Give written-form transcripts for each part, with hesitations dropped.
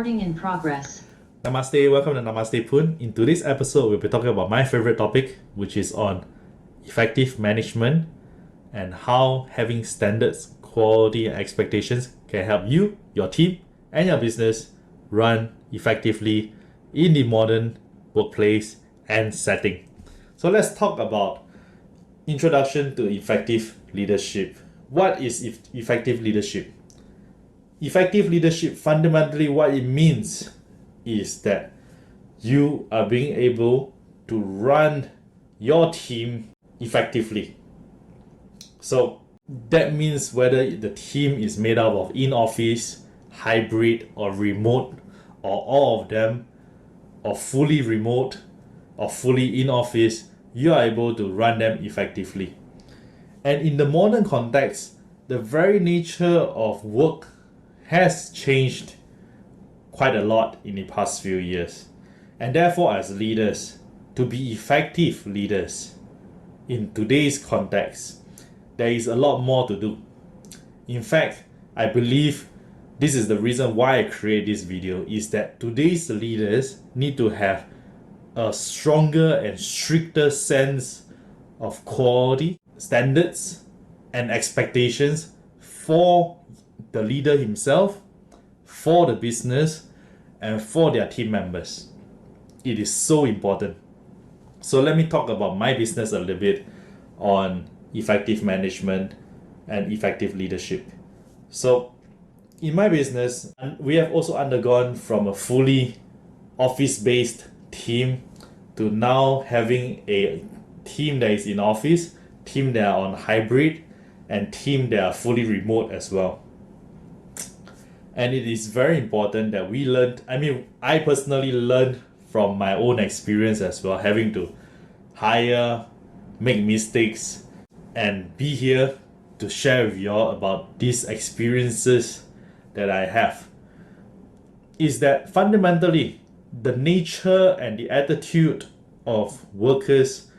Recording in progress. Namaste, welcome to Namaste Poon. In today's episode, we'll be talking about my favorite topic, which is on effective management and how having standards, quality, and expectations can help you, your team, and your business run effectively in the modern workplace and setting. So let's talk about introduction to effective leadership. What is effective leadership? Effective leadership, fundamentally what it means is that you are being able to run your team effectively. So that means whether the team is made up of in-office, hybrid, or remote, or all of them, or fully remote, or fully in-office, you are able to run them effectively. And in the modern context, the very nature of work has changed quite a lot in the past few years. And therefore, as leaders, to be effective leaders in today's context, there is a lot more to do. In fact, I believe this is the reason why I create this video, is that today's leaders need to have a stronger and stricter sense of quality, standards, and expectations for the leader himself, for the business, and for their team members. It is so important. So let me talk about my business a little bit on effective management and effective leadership. So in my business, we have also undergone from a fully office-based team to now having a team that is in office, team that are on hybrid, and team that are fully remote as well. And it is very important that we learned, I personally learned from my own experience as well, having to hire, make mistakes, and be here to share with y'all about these experiences that I have. Is that fundamentally the nature and the attitude of workers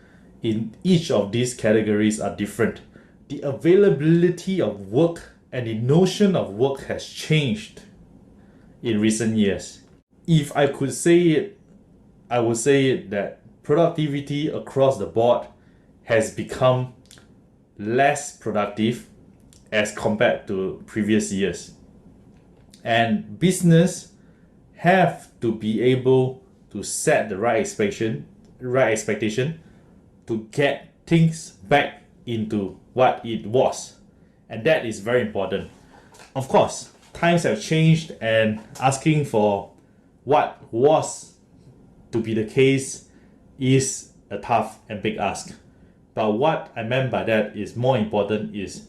in each of these categories are different. The availability of work and the notion of work has changed in recent years. If I could say it, I would say it that productivity across the board has become less productive as compared to previous years. And business have to be able to set the right expectation to get things back into what it was. And that is very important. Of course, times have changed, and asking for what was to be the case is a tough and big ask. But what I meant by that is more important is,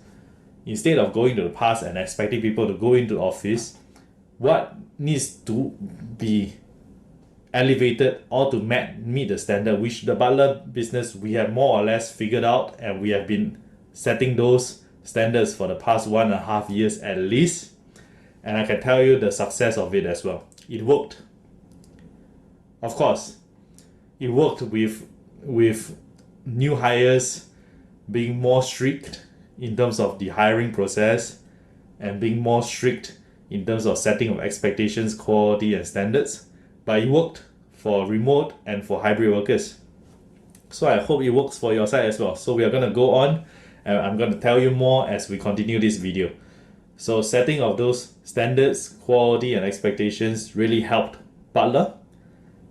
instead of going to the past and expecting people to go into the office, what needs to be elevated or to meet the standard, which the Butler business we have more or less figured out, and we have been setting those standards for the past 1.5 years at least. And I can tell you the success of it as well. It worked. Of course, it worked with new hires being more strict in terms of the hiring process, and being more strict in terms of setting of expectations, quality, and standards. But it worked for remote and for hybrid workers. So I hope it works for your side as well. So we are going to go on, and I'm going to tell you more as we continue this video. So setting of those standards, quality, and expectations really helped Butler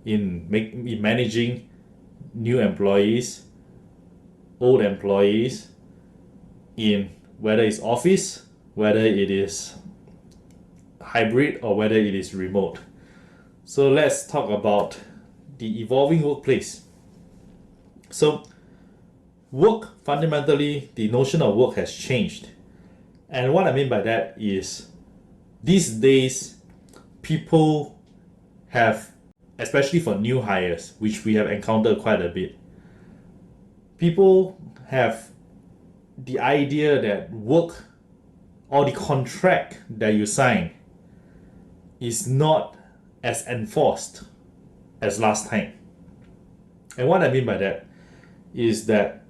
in managing new employees, old employees, in whether it's office, whether it is hybrid, or whether it is remote. So let's talk about the evolving workplace. So work, fundamentally, the notion of work has changed. And what I mean by that is, these days, people have, especially for new hires, which we have encountered quite a bit, people have the idea that work or the contract that you sign is not as enforced as last time. And what I mean by that is that,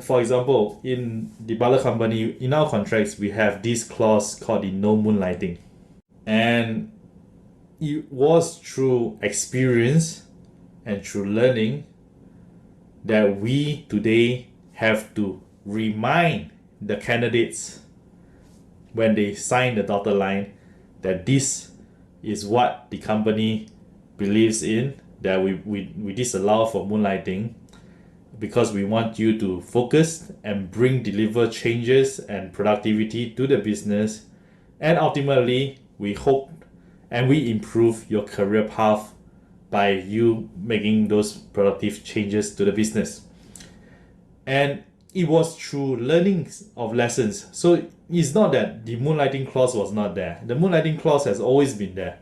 for example, in the Butler company, in our contracts, we have this clause called the no moonlighting. And it was through experience and through learning that we today have to remind the candidates when they sign the dotted line that this is what the company believes in, that we disallow for moonlighting because we want you to focus and deliver changes and productivity to the business, and ultimately we hope and we improve your career path by you making those productive changes to the business. And it was through learning of lessons. So it's not that the moonlighting clause was not there. The moonlighting clause has always been there.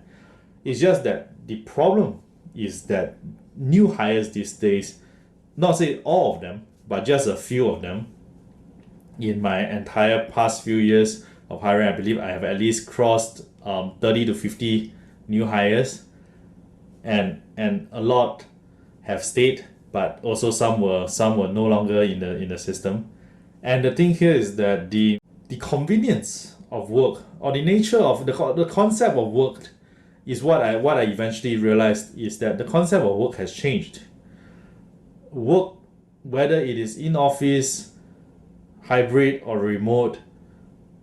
It's just that the problem is that new hires these days, not say all of them, but just a few of them, in my entire past few years of hiring, I believe I have at least crossed 30 to 50 new hires, and a lot have stayed, but also some were no longer in the system. And the thing here is that the convenience of work, or the nature of the concept of work, is what I eventually realized is that the concept of work has changed. Work, whether it is in office, hybrid or remote,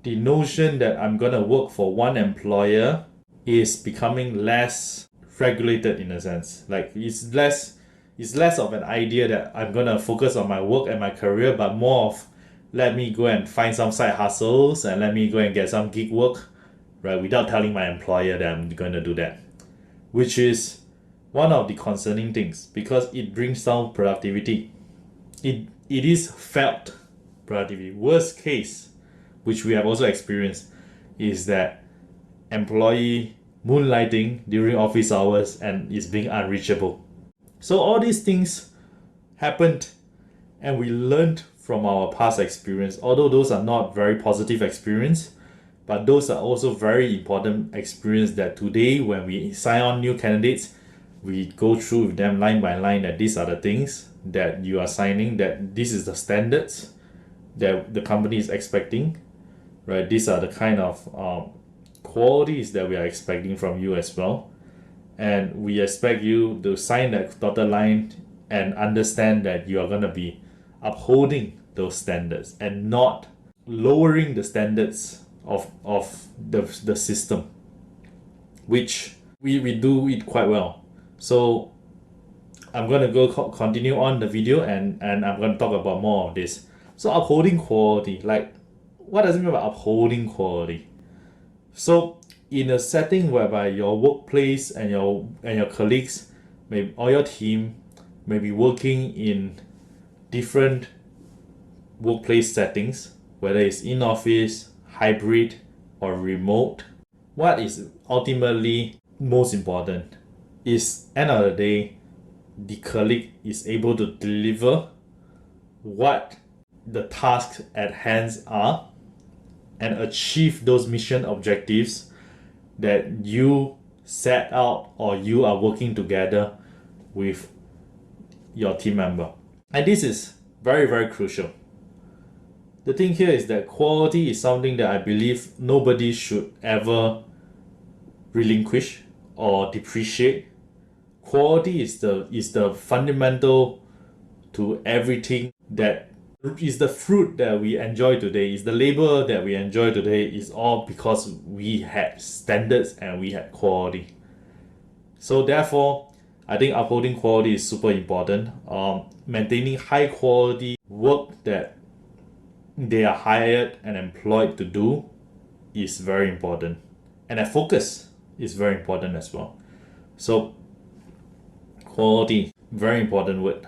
the notion that I'm gonna work for one employer is becoming less regulated in a sense. Like it's less of an idea that I'm gonna focus on my work and my career, but more of let me go and find some side hustles and let me go and get some gig work, right? Without telling my employer that I'm gonna do that, which is one of the concerning things because it brings down productivity. It is felt productivity. Worst case, which we have also experienced, is that employee moonlighting during office hours and is being unreachable. So all these things happened and we learned from our past experience, although those are not very positive experience, but those are also very important experience that today when we sign on new candidates, we go through with them line by line that these are the things that you are signing, that this is the standards that the company is expecting, right? These are the kind of qualities that we are expecting from you as well. And we expect you to sign that dotted line and understand that you are going to be upholding those standards and not lowering the standards of the system, which we do it quite well. So I'm going to continue on the video and I'm going to talk about more of this. So upholding quality, like what does it mean by upholding quality? So in a setting whereby your workplace and your colleagues or your team may be working in different workplace settings, whether it's in office, hybrid or remote, what is ultimately most important is end of the day the colleague is able to deliver what the tasks at hand are and achieve those mission objectives that you set out or you are working together with your team member. And this is very, very crucial. The thing here is that quality is something that I believe nobody should ever relinquish or depreciate. Quality is the fundamental to everything that is the fruit that we enjoy today, is the labor that we enjoy today, is all because we had standards and we had quality. So therefore, I think upholding quality is super important. Maintaining high quality work that they are hired and employed to do is very important. And that focus is very important as well. So quality, very important word.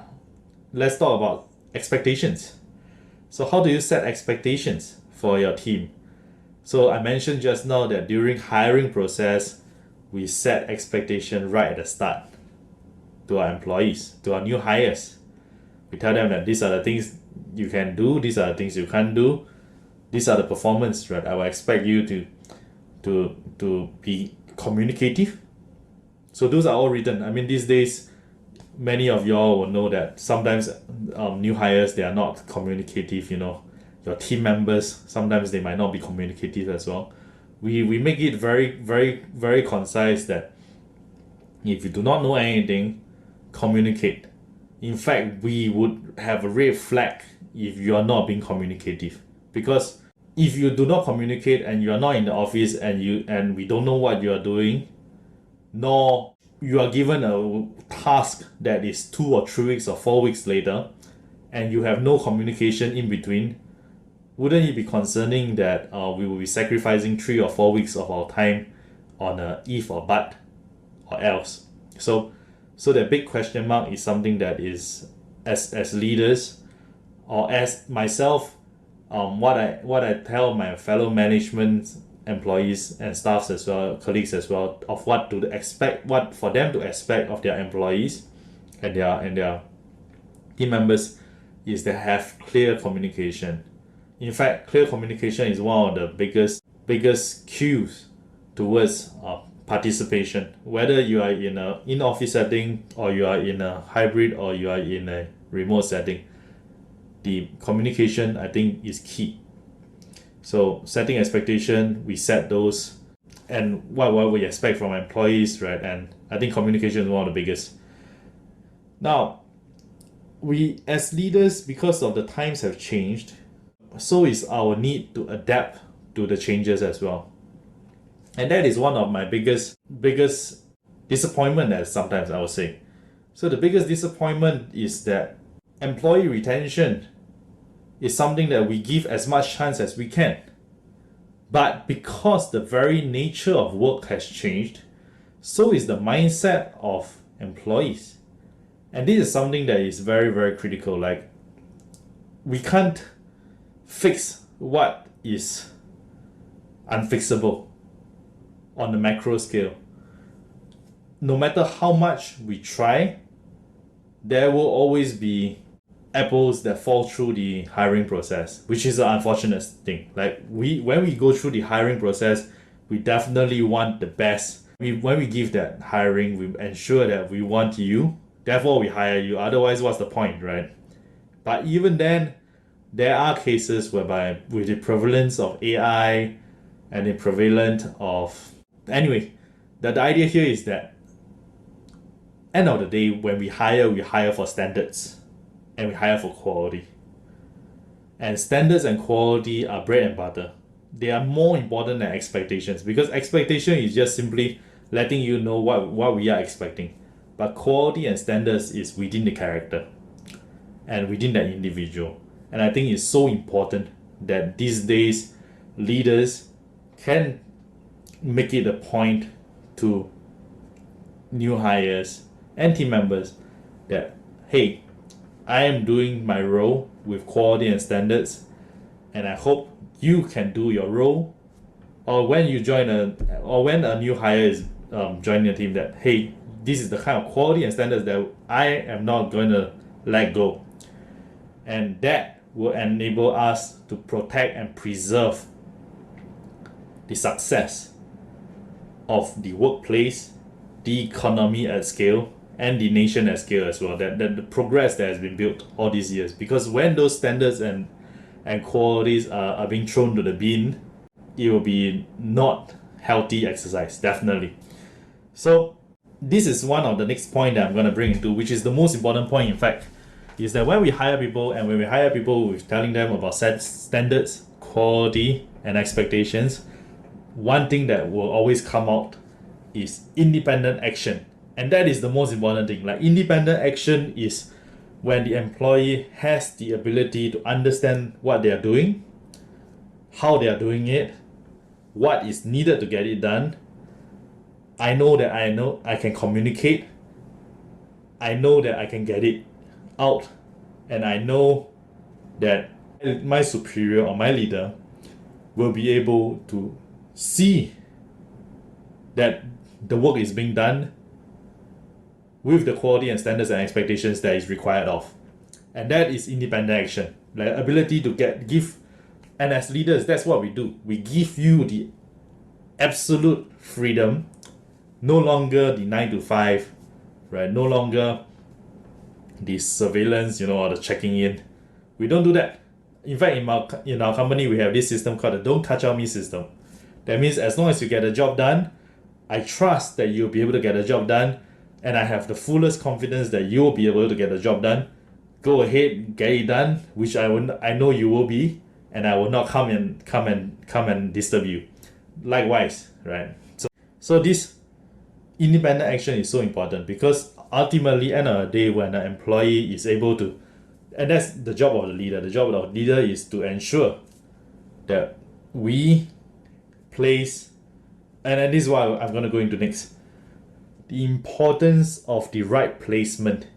Let's talk about expectations. So how do you set expectations for your team? So I mentioned just now that during hiring process, we set expectation right at the start to our employees, to our new hires. We tell them that these are the things you can do, these are the things you can't do, these are the performance, right? I will expect you to be communicative. So those are all written. I mean, these days, many of y'all will know that sometimes new hires, they are not communicative, your team members, sometimes they might not be communicative as well. We make it very, very, very concise that If you do not know anything, communicate. In fact, we would have a red flag if you are not being communicative. Because if you do not communicate and you are not in the office and we don't know what you are doing, nor you are given a task that is 2 or 3 weeks or 4 weeks later, and you have no communication in between, wouldn't it be concerning that we will be sacrificing 3 or 4 weeks of our time on a if or but or else? So that big question mark is something that is, as leaders or as myself, what I tell my fellow management employees and staffs as well, colleagues as well, of what to expect, what for them to expect of their employees and their team members, is to have clear communication. In fact, clear communication is one of the biggest cues towards participation. Whether you are in a in-office setting or you are in a hybrid or you are in a remote setting, the communication, I think, is key. So setting expectation, we set those, and what we expect from employees, right? And I think communication is one of the biggest. Now, we as leaders, because of the times have changed, so is our need to adapt to the changes as well. And that is one of my biggest disappointment, as sometimes I would say. So the biggest disappointment is that employee retention is something that we give as much chance as we can. But because the very nature of work has changed, so is the mindset of employees. And this is something that is very, very critical. Like, we can't fix what is unfixable on the macro scale. No matter how much we try, there will always be apples that fall through the hiring process, which is an unfortunate thing. Like, when we go through the hiring process, we definitely want the best. When we give that hiring, we ensure that we want you, therefore we hire you. Otherwise, what's the point, right? But even then, there are cases whereby, with the prevalence of AI and the prevalence of... Anyway, the idea here is that end of the day, when we hire for standards and we hire for quality. And standards and quality are bread and butter. They are more important than expectations, because expectation is just simply letting you know what we are expecting. But quality and standards is within the character and within that individual. And I think it's so important that these days leaders can make it a point to new hires and team members that, hey, I am doing my role with quality and standards, and I hope you can do your role. Or when you when a new hire is joining a team, that, hey, this is the kind of quality and standards that I am not going to let go. And that will enable us to protect and preserve the success of the workplace, the economy at scale, and the nation at scale as well. That the progress that has been built all these years. Because when those standards and qualities are being thrown to the bin, it will be not healthy exercise, definitely. So this is one of the next point that I'm going to bring into, which is the most important point, in fact, is that when we hire people, and when we hire people with telling them about standards, quality, and expectations, one thing that will always come out is independent action. And that is the most important thing. Like, independent action is when the employee has the ability to understand what they are doing, how they are doing it, what is needed to get it done. I know that I can communicate. I know that I can get it out. And I know that my superior or my leader will be able to see that the work is being done with the quality and standards and expectations that is required of. And that is independent action. Like, ability to give, and as leaders, that's what we do. We give you the absolute freedom, no longer the 9 to 5, right? No longer the surveillance, or the checking in. We don't do that. In fact, in our company, we have this system called the don't touch on me system. That means as long as you get the job done, I trust that you'll be able to get the job done. and I have the fullest confidence that you'll be able to get the job done, go ahead, get it done, which I know you will be, and I will not come and disturb you. Likewise, right? So this independent action is so important, because ultimately, end of the day, when an employee is able to, and that's the job of the leader. The job of the leader is to ensure that we place, and this is what I'm going to go into next, the importance of the right placement.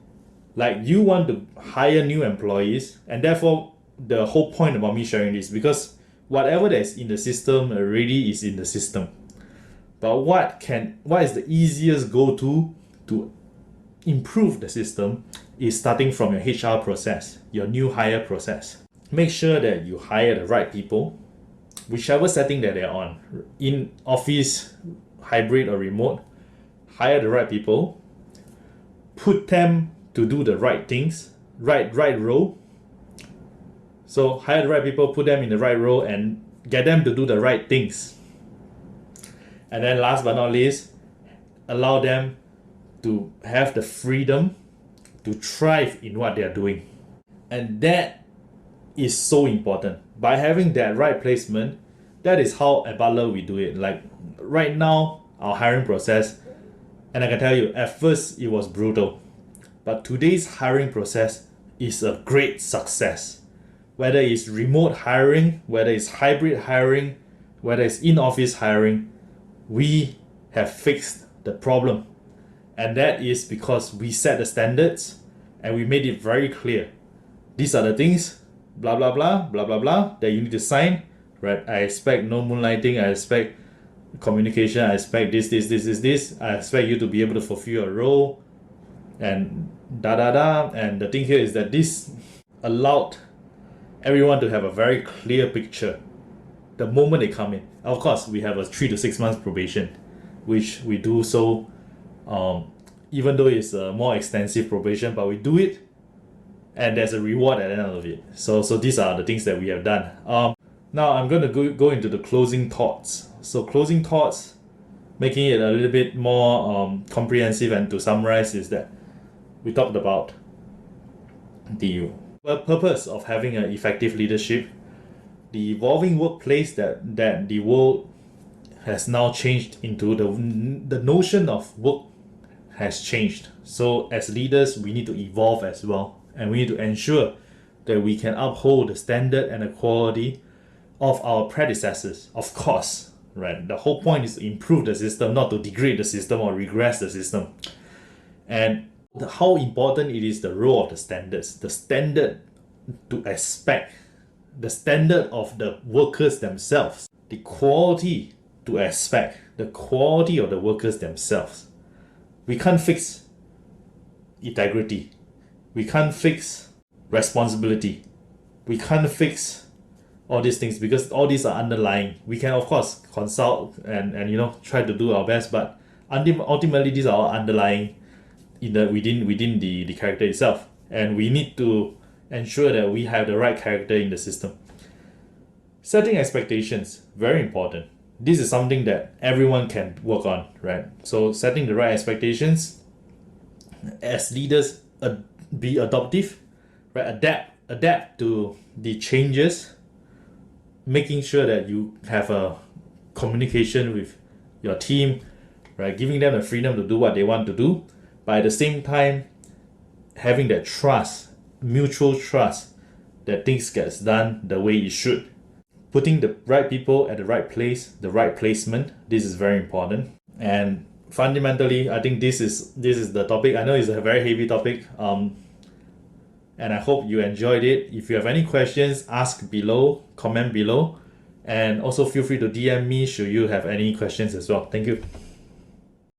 Like, you want to hire new employees, and therefore the whole point about me sharing this, because whatever that's in the system already is in the system. But what is the easiest go-to to improve the system is starting from your HR process, your new hire process. Make sure that you hire the right people, whichever setting that they're on, in office, hybrid or remote. Hire the right people, put them to do the right things, right role. So hire the right people, put them in the right role, and get them to do the right things. And then last but not least, allow them to have the freedom to thrive in what they are doing. And that is so important. By having that right placement, that is how at BUTLER we do it. Like right now, our hiring process, and I can tell you, at first it was brutal. But today's hiring process is a great success. Whether it's remote hiring, whether it's hybrid hiring, whether it's in-office hiring, we have fixed the problem. And that is because we set the standards and we made it very clear. These are the things, blah, blah, blah, blah, blah, blah, that you need to sign, right? I expect no moonlighting, I expect communication, I expect this. I expect you to be able to fulfill your role, and And the thing here is that this allowed everyone to have a very clear picture the moment they come in. Of course, we have a 3 to 6 months probation, which we do so, even though it's a more extensive probation, but we do it, and there's a reward at the end of it. So these are the things that we have done. Now I'm going to go into the closing thoughts. So closing thoughts, making it a little bit more comprehensive, and to summarize, is that we talked about the purpose of having an effective leadership, the evolving workplace that the world has now changed into, the notion of work has changed. So as leaders, we need to evolve as well, and we need to ensure that we can uphold the standard and the quality of our predecessors. Of course, right? The whole point is to improve the system, not to degrade the system or regress the system. And how important it is, the role of the standards, the standard to expect, the standard of the workers themselves, the quality to expect, the quality of the workers themselves. We can't fix integrity. We can't fix responsibility. We can't fix all these things, because all these are underlying. We can of course consult and try to do our best, but ultimately these are all underlying within the character itself, and we need to ensure that we have the right character in the system. Setting expectations, very important. This is something that everyone can work on, right? So setting the right expectations. As leaders, be adaptive, right? Adapt to the changes, making sure that you have a communication with your team, right? Giving them the freedom to do what they want to do, but at the same time, having that trust, mutual trust, that things gets done the way it should. Putting the right people at the right place, the right placement, this is very important. And fundamentally, I think this is the topic. I know it's a very heavy topic, and I hope you enjoyed it. If you have any questions, ask below, comment below, and also feel free to DM me should you have any questions as well. Thank you.